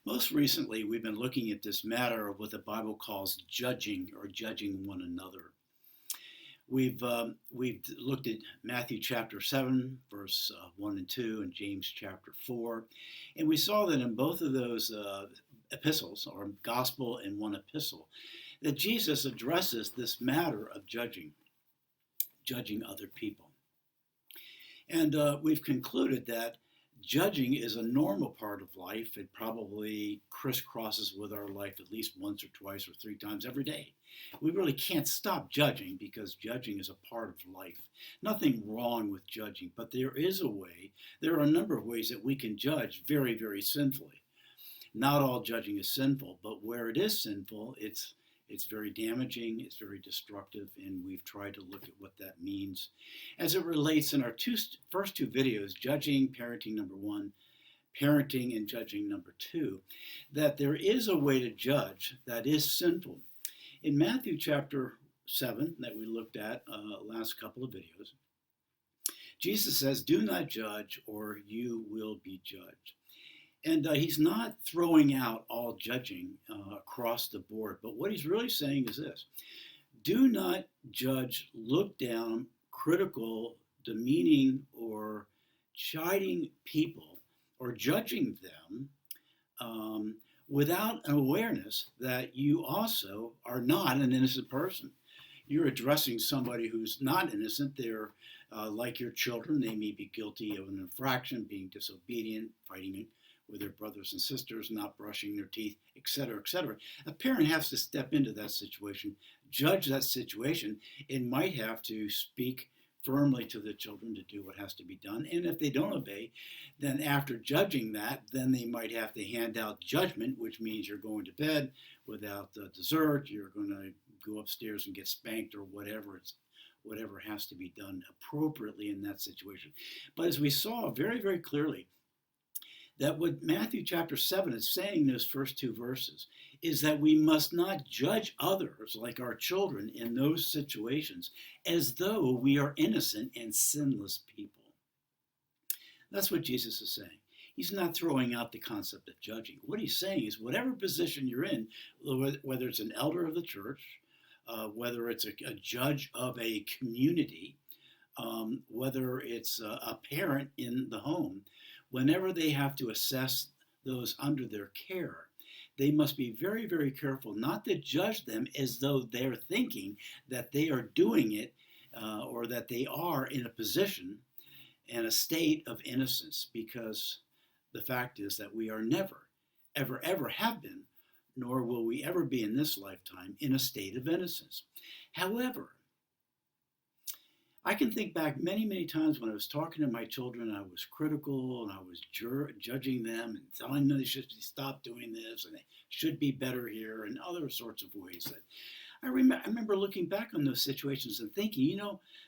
Most recently, we've been looking at this matter of what the Bible calls judging or judging one another. We've looked at Matthew chapter 7, verse 1 and 2, and James chapter 4. And we saw that in both of those epistles, or gospel and one epistle, that Jesus addresses this matter of judging other people. And we've concluded that judging is a normal part of life. It probably crisscrosses with our life at least once or twice or three times every day. We really can't stop judging because judging is a part of life. Nothing wrong with judging, but there is a way, there are a number of ways that we can judge very, very sinfully. Not all judging is sinful, but where it is sinful, it's very damaging, it's very destructive, and we've tried to look at what that means as it relates in our first two videos, Judging Parenting number 1, Parenting and Judging number 2, that there is a way to judge that is sinful. In Matthew chapter 7 that we looked at last couple of videos, Jesus says, "Do not judge or you will be judged." And he's not throwing out all judging across the board, but what he's really saying is this: do not judge, look down, critical, demeaning, or chiding people or judging them without an awareness that you also are not an innocent person. You're addressing somebody who's not innocent. They're like your children. They may be guilty of an infraction, being disobedient, fighting with their brothers and sisters, not brushing their teeth, etc., etc. A parent has to step into that situation, judge that situation, and might have to speak firmly to the children to do what has to be done. And if they don't obey, then after judging that, then they might have to hand out judgment, which means you're going to bed without dessert, you're going to go upstairs and get spanked or whatever has to be done appropriately in that situation. But as we saw very, very clearly, that what Matthew chapter 7 is saying in those first two verses is that we must not judge others like our children in those situations as though we are innocent and sinless people. That's what Jesus is saying. He's not throwing out the concept of judging. What he's saying is whatever position you're in, whether it's an elder of the church, whether it's a judge of a community, whether it's a parent in the home, whenever they have to assess those under their care, they must be very, very careful not to judge them as though they're thinking that they are doing it or that they are in a position and a state of innocence, because the fact is that we are never, ever, ever have been, nor will we ever be in this lifetime in a state of innocence. However, I can think back many, many times when I was talking to my children, I was critical and I was judging them and telling them they should stop doing this and they should be better here and other sorts of ways that I remember looking back on those situations and thinking,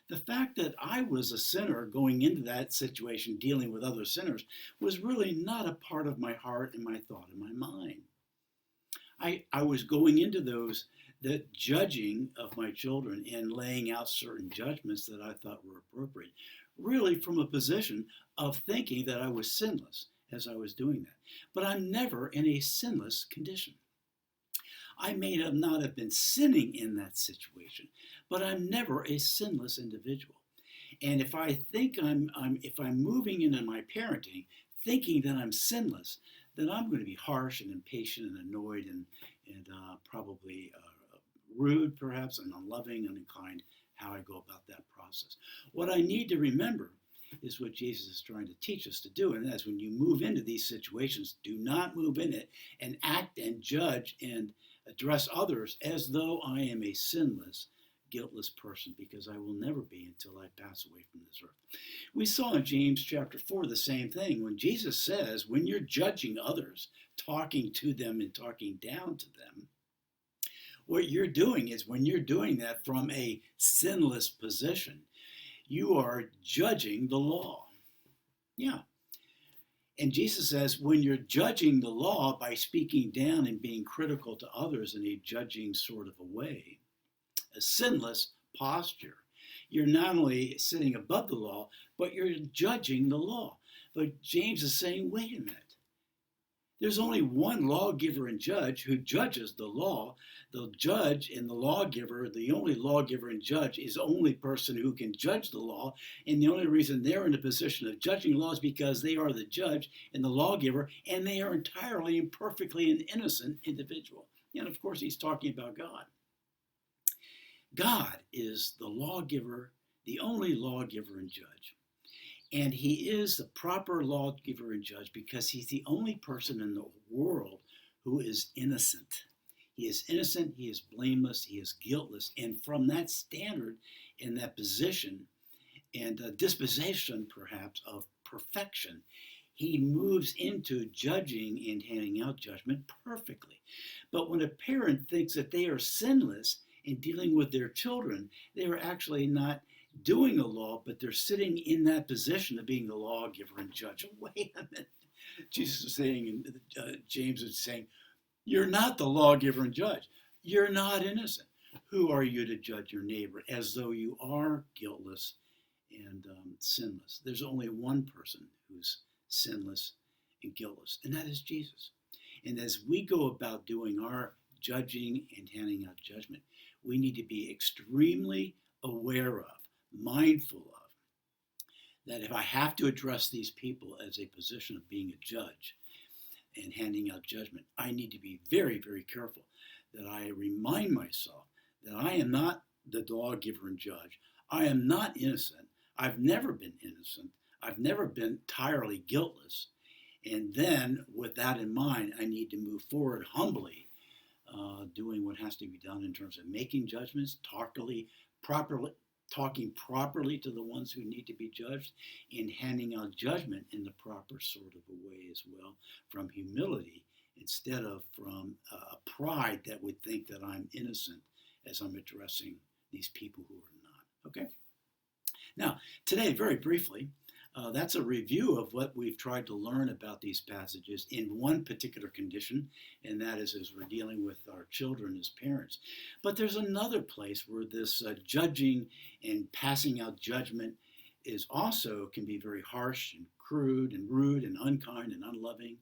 the fact that I was a sinner going into that situation, dealing with other sinners, was really not a part of my heart and my thought and my mind. I was going into the judging of my children and laying out certain judgments that I thought were appropriate, really from a position of thinking that I was sinless as I was doing that. But I'm never in a sinless condition. I may not have been sinning in that situation, but I'm never a sinless individual. And if I think if I'm moving into my parenting thinking that I'm sinless, then I'm going to be harsh and impatient and annoyed and probably rude, perhaps, and unloving and unkind how I go about that process. What I need to remember is what Jesus is trying to teach us to do, and that's when you move into these situations, do not move in it and act and judge and address others as though I am a sinless, guiltless person, because I will never be until I pass away from this earth. We saw in James chapter 4 the same thing when Jesus says, when you're judging others, talking to them and talking down to them, what you're doing is when you're doing that from a sinless position, you are judging the law. Yeah. And Jesus says, when you're judging the law by speaking down and being critical to others in a judging sort of a way, a sinless posture, you're not only sitting above the law, but you're judging the law. But James is saying, wait a minute. There's only one lawgiver and judge who judges the law. The judge and the lawgiver, the only lawgiver and judge, is the only person who can judge the law. And the only reason they're in a position of judging law is because they are the judge and the lawgiver, and they are entirely and perfectly an innocent individual. And of course, he's talking about God. God is the lawgiver, the only lawgiver and judge. And he is the proper lawgiver and judge because he's the only person in the world who is innocent. He is innocent, he is blameless, he is guiltless. And from that standard and that position and disposition, perhaps, of perfection, he moves into judging and handing out judgment perfectly. But when a parent thinks that they are sinless in dealing with their children, they are actually not doing the law, but they're sitting in that position of being the lawgiver and judge. Wait a minute. Jesus is saying, and James is saying, you're not the lawgiver and judge. You're not innocent. Who are you to judge your neighbor as though you are guiltless and sinless? There's only one person who's sinless and guiltless, and that is Jesus. And as we go about doing our judging and handing out judgment, we need to be extremely aware of, mindful of, that if I have to address these people as a position of being a judge and handing out judgment, I need to be very, very careful that I remind myself that I am not the lawgiver and judge. I am not innocent. I've never been innocent. I've never been entirely guiltless. And then, with that in mind, I need to move forward humbly, doing what has to be done in terms of making judgments, talking properly to the ones who need to be judged, and handing out judgment in the proper sort of a way as well, from humility instead of from a pride that would think that I'm innocent as I'm addressing these people who are not. Okay? Now, today, very briefly, that's a review of what we've tried to learn about these passages in one particular condition, and that is as we're dealing with our children as parents. But there's another place where this judging and passing out judgment is also can be very harsh and crude and rude and unkind and unloving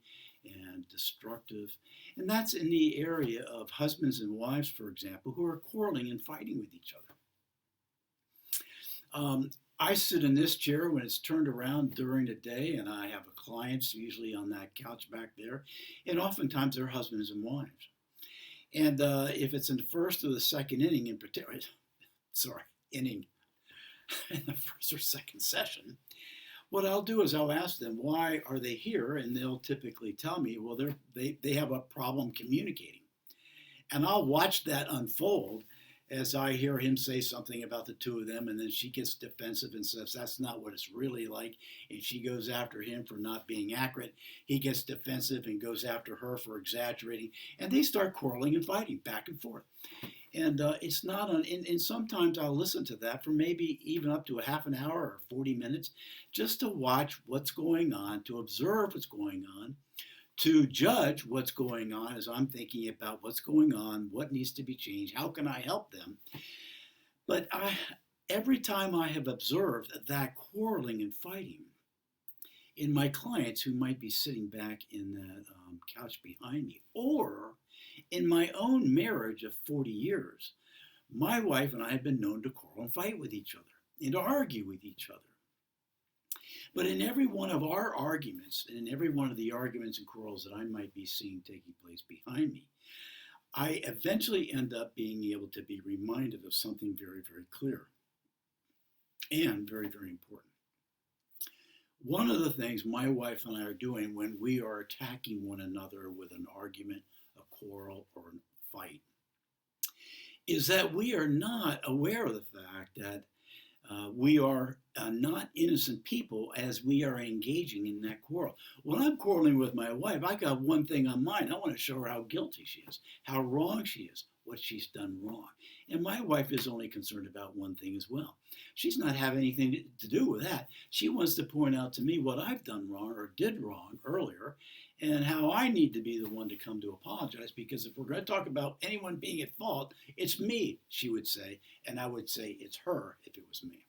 and destructive. And that's in the area of husbands and wives, for example, who are quarreling and fighting with each other. I sit in this chair when it's turned around during the day, and I have clients usually on that couch back there, and oftentimes they're husbands and wives. And if it's in the first or the second inning in particular, inning, in the first or second session, what I'll do is I'll ask them, why are they here? And they'll typically tell me, well, they have a problem communicating. And I'll watch that unfold as I hear him say something about the two of them, and then she gets defensive and says that's not what it's really like, and she goes after him for not being accurate. He gets defensive and goes after her for exaggerating, and they start quarreling and fighting back and forth. And it's not, and sometimes I'll listen to that for maybe even up to a half an hour or 40 minutes, just to watch what's going on, to observe what's going on, to judge what's going on as I'm thinking about what's going on, what needs to be changed, how can I help them. But every time I have observed that quarreling and fighting in my clients who might be sitting back in that couch behind me, or in my own marriage of 40 years, my wife and I have been known to quarrel and fight with each other and to argue with each other. But in every one of our arguments, and in every one of the arguments and quarrels that I might be seeing taking place behind me, I eventually end up being able to be reminded of something very, very clear and very, very important. One of the things my wife and I are doing when we are attacking one another with an argument, a quarrel, or a fight is that we are not aware of the fact that we are not innocent people as we are engaging in that quarrel. When I'm quarreling with my wife, I got one thing on mind. I want to show her how guilty she is, how wrong she is, what she's done wrong. And my wife is only concerned about one thing as well. She's not having anything to do with that. She wants to point out to me what I've done wrong or did wrong earlier, and how I need to be the one to come to apologize, because if we're going to talk about anyone being at fault, it's me, she would say, and I would say it's her if it was me.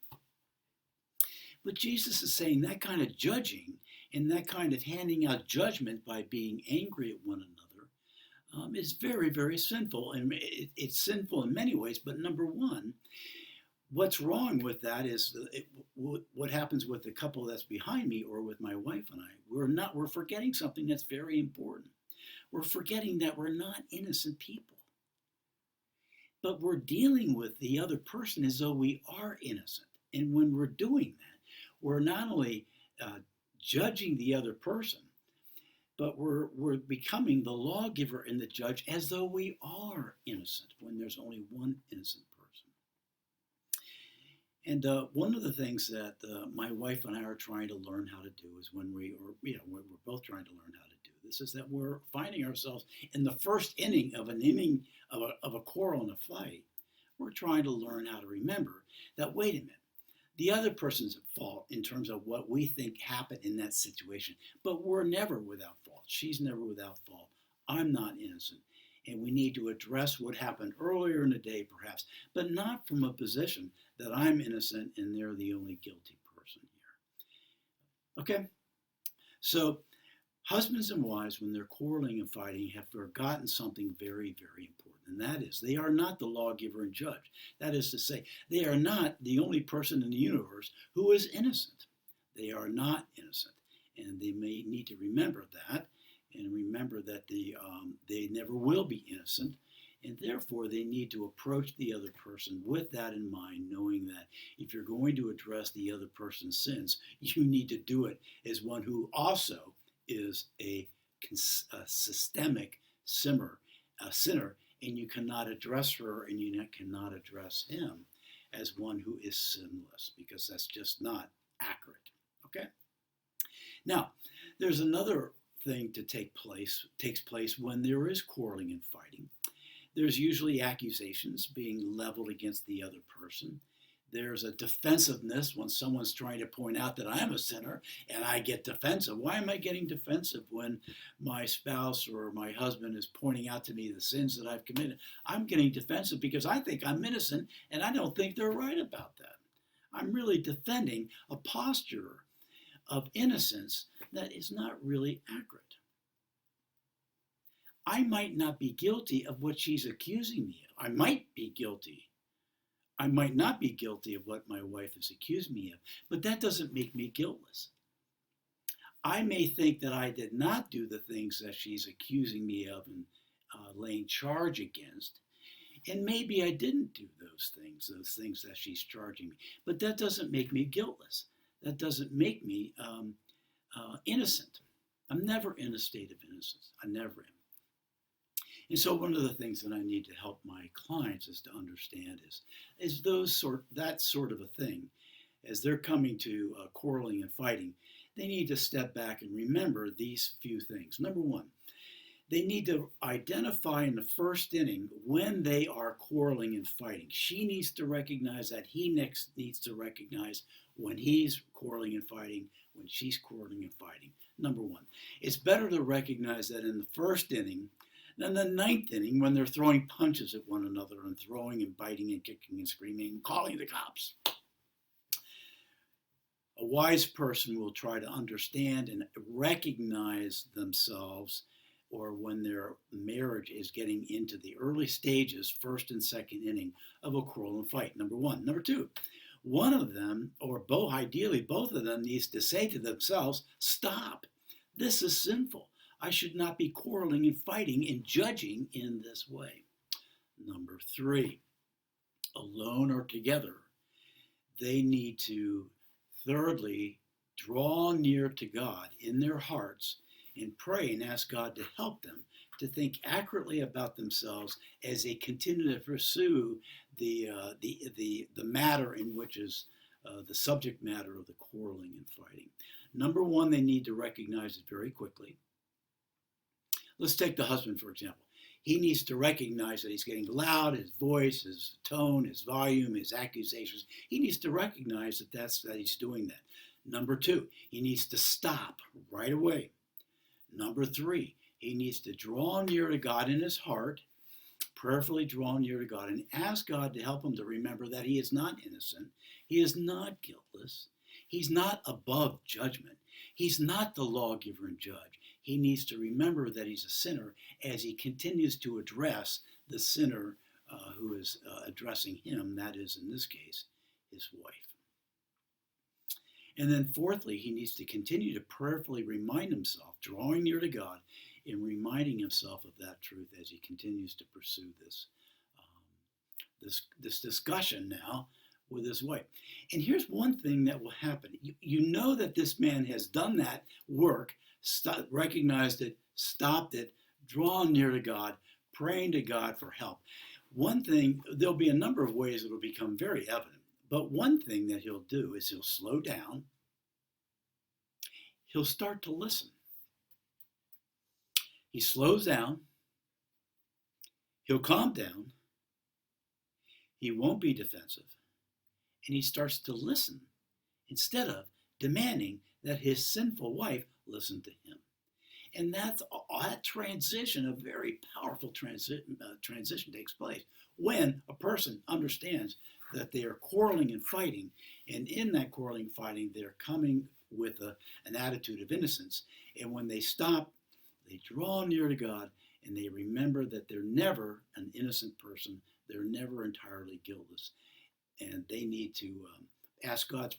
But Jesus is saying that kind of judging And that kind of handing out judgment by being angry at one another is very, very sinful. And it's sinful in many ways. But number one, what's wrong with that is what happens with the couple that's behind me or with my wife and I. We're forgetting something that's very important. We're forgetting that we're not innocent people. But we're dealing with the other person as though we are innocent. And when we're doing that, we're not only judging the other person, but we're becoming the lawgiver and the judge as though we are innocent when there's only one innocent person. And one of the things that my wife and I are trying to learn how to do is when we're both trying to learn how to do this, is that we're finding ourselves in the first inning of a quarrel and a fight. We're trying to learn how to remember that, wait a minute, the other person's at fault in terms of what we think happened in that situation. But we're never without fault. She's never without fault. I'm not innocent. And we need to address what happened earlier in the day, perhaps, but not from a position that I'm innocent and they're the only guilty person here. Okay? So, husbands and wives, when they're quarreling and fighting, have forgotten something very, very important. And that is, they are not the lawgiver and judge. That is to say, they are not the only person in the universe who is innocent. They are not innocent. And they may need to remember that, and remember that they never will be innocent. And therefore, they need to approach the other person with that in mind, knowing that if you're going to address the other person's sins, you need to do it as one who also is a systemic sinner, and you cannot address her and you cannot address him as one who is sinless, because that's just not accurate. Okay? Now, there's another thing takes place when there is quarreling and fighting. There's usually accusations being leveled against the other person. There's a defensiveness when someone's trying to point out that I'm a sinner and I get defensive. Why am I getting defensive when my spouse or my husband is pointing out to me the sins that I've committed? I'm getting defensive because I think I'm innocent and I don't think they're right about that. I'm really defending a posture of innocence that is not really accurate. I might not be guilty of what she's accusing me of. I might be guilty. I might not be guilty of what my wife has accused me of, but that doesn't make me guiltless. I may think that I did not do the things that she's accusing me of and laying charge against, and maybe I didn't do those things that she's charging me, but that doesn't make me guiltless. That doesn't make me innocent. I'm never in a state of innocence. I never am. And so one of the things that I need to help my clients is to understand is that sort of a thing. As they're coming to quarreling and fighting, they need to step back and remember these few things. Number one, they need to identify in the first inning when they are quarreling and fighting. She needs to recognize that. He next needs to recognize when he's quarreling and fighting, when she's quarreling and fighting. Number one, it's better to recognize that in the first inning than the ninth inning when they're throwing punches at one another and throwing and biting and kicking and screaming and calling the cops. A wise person will try to understand and recognize themselves, or when their marriage is getting into the early stages, first and second inning of a quarrel and fight. Number one. Number two, one of them, or both, ideally both of them, needs to say to themselves, stop. This is sinful. I should not be quarreling and fighting and judging in this way. Number three, alone or together, they need to, thirdly, draw near to God in their hearts and pray and ask God to help them to think accurately about themselves as they continue to pursue the matter in which is the subject matter of the quarreling and fighting. Number one, they need to recognize it very quickly. Let's take the husband, for example. He needs to recognize that he's getting loud, his voice, his tone, his volume, his accusations. He needs to recognize that he's doing that. Number two, he needs to stop right away. Number three, he needs to draw near to God in his heart, prayerfully draw near to God, and ask God to help him to remember that he is not innocent. He is not guiltless. He's not above judgment. He's not the lawgiver and judge. He needs to remember that he's a sinner as he continues to address the sinner who is addressing him, that is, in this case, his wife. And then fourthly, he needs to continue to prayerfully remind himself, drawing near to God, and reminding himself of that truth as he continues to pursue this discussion now with his wife. And here's one thing that will happen. You know that this man has done that work, recognized it, stopped it, drawn near to God, praying to God for help. One thing, there'll be a number of ways it'll become very evident, but one thing that he'll do is he'll slow down. He'll start to listen. He slows down. He'll calm down. He won't be defensive. And he starts to listen instead of demanding that his sinful wife listen to him. And that transition, a very powerful transition takes place when a person understands that they are quarreling and fighting, and in that quarreling and fighting, they're coming with an attitude of innocence. And when they stop, they draw near to God, and they remember that they're never an innocent person. They're never entirely guiltless. And they need to ask God's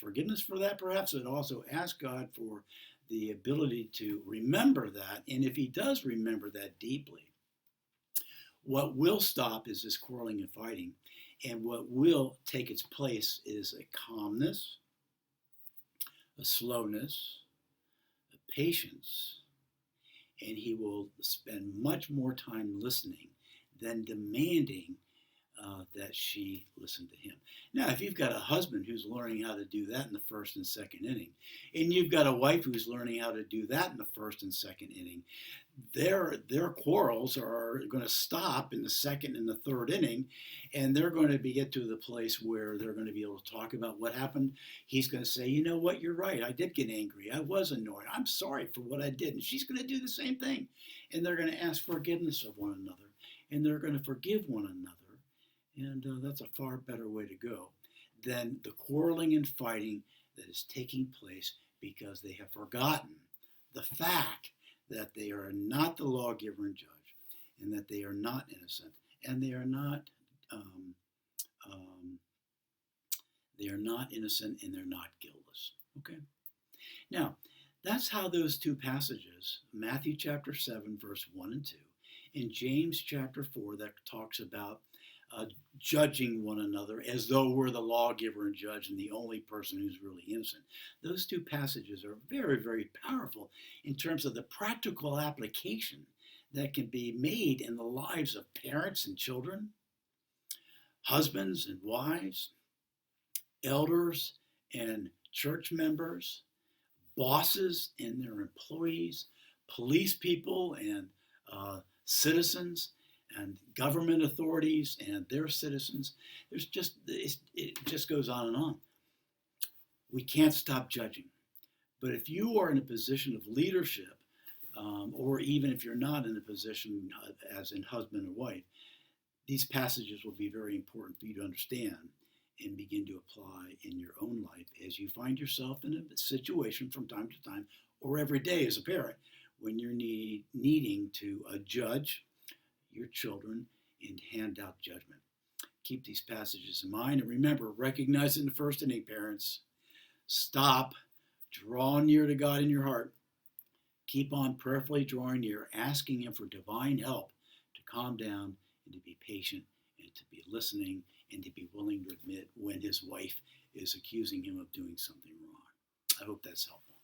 forgiveness for that, perhaps, and also ask God for the ability to remember that. And if he does remember that deeply, what will stop is this quarreling and fighting. And what will take its place is a calmness, a slowness, a patience, and he will spend much more time listening than demanding that she listen to him. Now, if you've got a husband who's learning how to do that in the first and second inning, and you've got a wife who's learning how to do that in the first and second inning, their quarrels are going to stop in the second and the third inning, and they're going to get to the place where they're going to be able to talk about what happened. He's going to say, you know what, you're right. I did get angry. I was annoyed. I'm sorry for what I did. And she's going to do the same thing. And they're going to ask forgiveness of one another, and they're going to forgive one another. And that's a far better way to go than the quarreling and fighting that is taking place because they have forgotten the fact that they are not the lawgiver and judge, and that they are not innocent, and they are not innocent, and they're not guiltless. Okay. Now, that's how those two passages, Matthew chapter 7, verse 1 and 2, and James chapter 4, that talks about judging one another as though we're the lawgiver and judge and the only person who's really innocent. Those two passages are very, very powerful in terms of the practical application that can be made in the lives of parents and children, husbands and wives, elders and church members, bosses and their employees, police people and citizens, and government authorities and their citizens. It just goes on and on. We can't stop judging. But if you are in a position of leadership, or even if you're not in a position as in husband or wife, these passages will be very important for you to understand and begin to apply in your own life as you find yourself in a situation from time to time, or every day as a parent, when you're needing to judge your children and hand out judgment. Keep these passages in mind, and remember, recognize in the first inning, parents, stop, draw near to God in your heart, keep on prayerfully drawing near, asking him for divine help to calm down and to be patient and to be listening and to be willing to admit when his wife is accusing him of doing something wrong. I hope that's helpful.